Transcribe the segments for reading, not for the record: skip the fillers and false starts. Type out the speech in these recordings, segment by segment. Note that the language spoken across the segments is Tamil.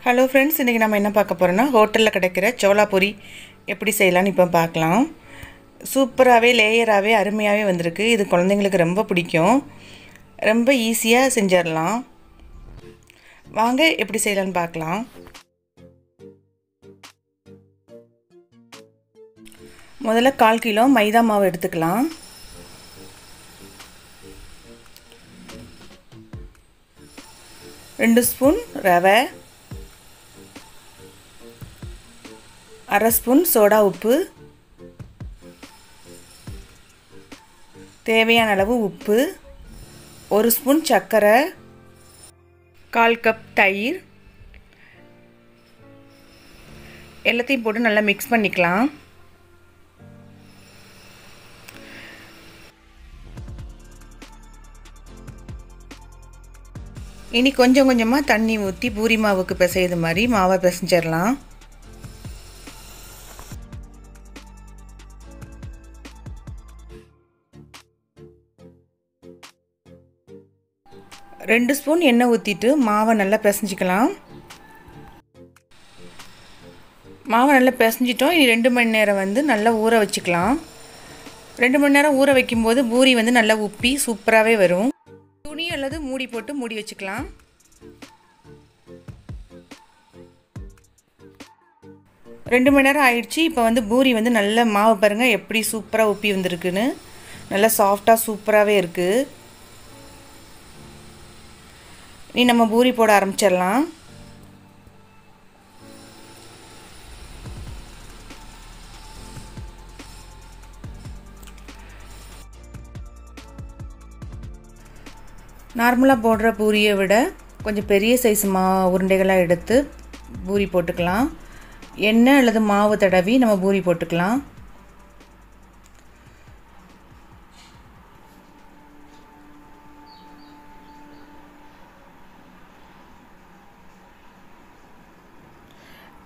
ஹலோ ஃப்ரெண்ட்ஸ், இன்றைக்கி நம்ம என்ன பார்க்க போகிறோன்னா ஹோட்டலில் கிடைக்கிற சோளா பொரி எப்படி செய்யலான்னு இப்போ பார்க்கலாம். சூப்பராகவே லேயராகவே அருமையாகவே வந்திருக்கு. இது குழந்தைங்களுக்கு ரொம்ப பிடிக்கும். ரொம்ப ஈஸியாக செஞ்சிடலாம். வாங்க எப்படி செய்யலான்னு பார்க்கலாம். முதல்ல 1/4 கிலோ மைதா மாவு எடுத்துக்கலாம். ரெண்டு ஸ்பூன் ரவை, 1/2 ஸ்பூன் சோடா உப்பு, தேவையான அளவு உப்பு, 1 ஸ்பூன் சர்க்கரை, 1/4 கப் தயிர், எல்லாத்தையும் போட்டு நல்லா மிக்ஸ் பண்ணிக்கலாம். இனி கொஞ்சம் கொஞ்சமாக தண்ணி ஊற்றி பூரி மாவுக்கு பிசையுது மாதிரி மாவை பிசைஞ்சிடலாம். ரெண்டு ஸ்பூன் எண்ணெய் ஊற்றிட்டு மாவை நல்லா பிசைஞ்சிக்கலாம். மாவை நல்லா பிசைஞ்சிட்டோம். இனி 2 மணி நேரம் நல்லா ஊற வச்சுக்கலாம். 2 மணி நேரம் ஊற வைக்கும்போது பூரி நல்லா உப்பி சூப்பராகவே வரும். துணி அல்லது மூடி போட்டு மூடி வச்சுக்கலாம். ரெண்டு மணி நேரம் ஆயிடுச்சு. இப்போ பூரி நல்ல மாவு பாருங்கள் எப்படி சூப்பராக உப்பி வந்திருக்குன்னு. நல்லா சாஃப்டாக சூப்பராகவே இருக்குது. இனி நம்ம பூரி போட ஆரம்பிச்சிடலாம். நார்மலாக போடுற பூரியை விட கொஞ்சம் பெரிய சைஸ் உருண்டைகளாக எடுத்து பூரி போட்டுக்கலாம். எண்ணெய் அல்லது மாவு தடவி நம்ம பூரி போட்டுக்கலாம்.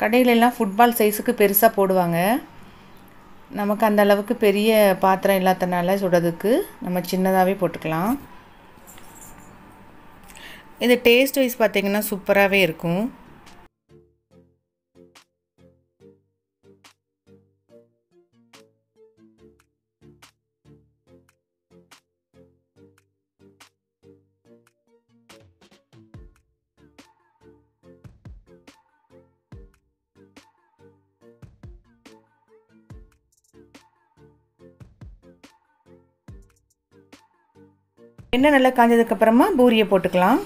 கடையிலெல்லாம் ஃபுட்பால் சைஸுக்கு பெருசாக போடுவாங்க. நமக்கு அந்த அளவுக்கு பெரிய பாத்திரம் இல்லாதனால சுடுறதுக்கு நம்ம சின்னதாகவே போட்டுக்கலாம். இது டேஸ்ட் வைஸ் பார்த்திங்கன்னா சூப்பராகவே இருக்கும். எண்ணெய் நல்லா காஞ்சதுக்கப்புறமா பூரியை போட்டுக்கலாம்.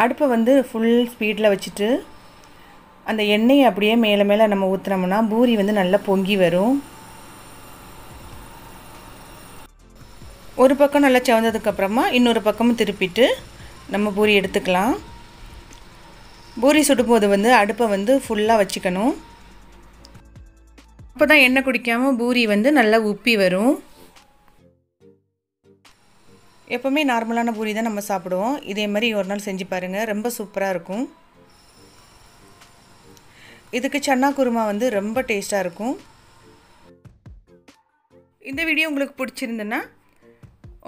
அடுப்பை ஃபுல் ஸ்பீடில் வச்சுட்டு அந்த எண்ணெயை அப்படியே மேலே மேலே நம்ம ஊற்றினோம்னா பூரி நல்லா பொங்கி வரும். ஒரு பக்கம் நல்லா செவந்ததுக்கப்புறமா இன்னொரு பக்கமும் திருப்பிட்டு நம்ம பூரி எடுத்துக்கலாம். பூரி சுடும்போது அடுப்பை ஃபுல்லாக வச்சுக்கணும். அப்போ தான் எண்ணெய் குடிக்காமல் பூரி நல்லா உப்பி வரும். எப்போவுமே நார்மலான பூரி தான் நம்ம சாப்பிடுவோம். இதே மாதிரி ஒரு நாள் செஞ்சு பாருங்கள், ரொம்ப சூப்பராக இருக்கும். இதுக்கு சன்னா குருமா ரொம்ப டேஸ்ட்டாக இருக்கும். இந்த வீடியோ உங்களுக்கு பிடிச்சிருந்துன்னா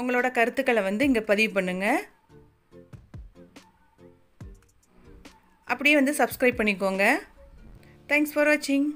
உங்களோட கருத்துக்களை இங்கே பதிவு பண்ணுங்கள். அப்படியே சப்ஸ்கிரைப் பண்ணிக்கோங்க. தேங்க்ஸ் ஃபார் வாட்சிங்.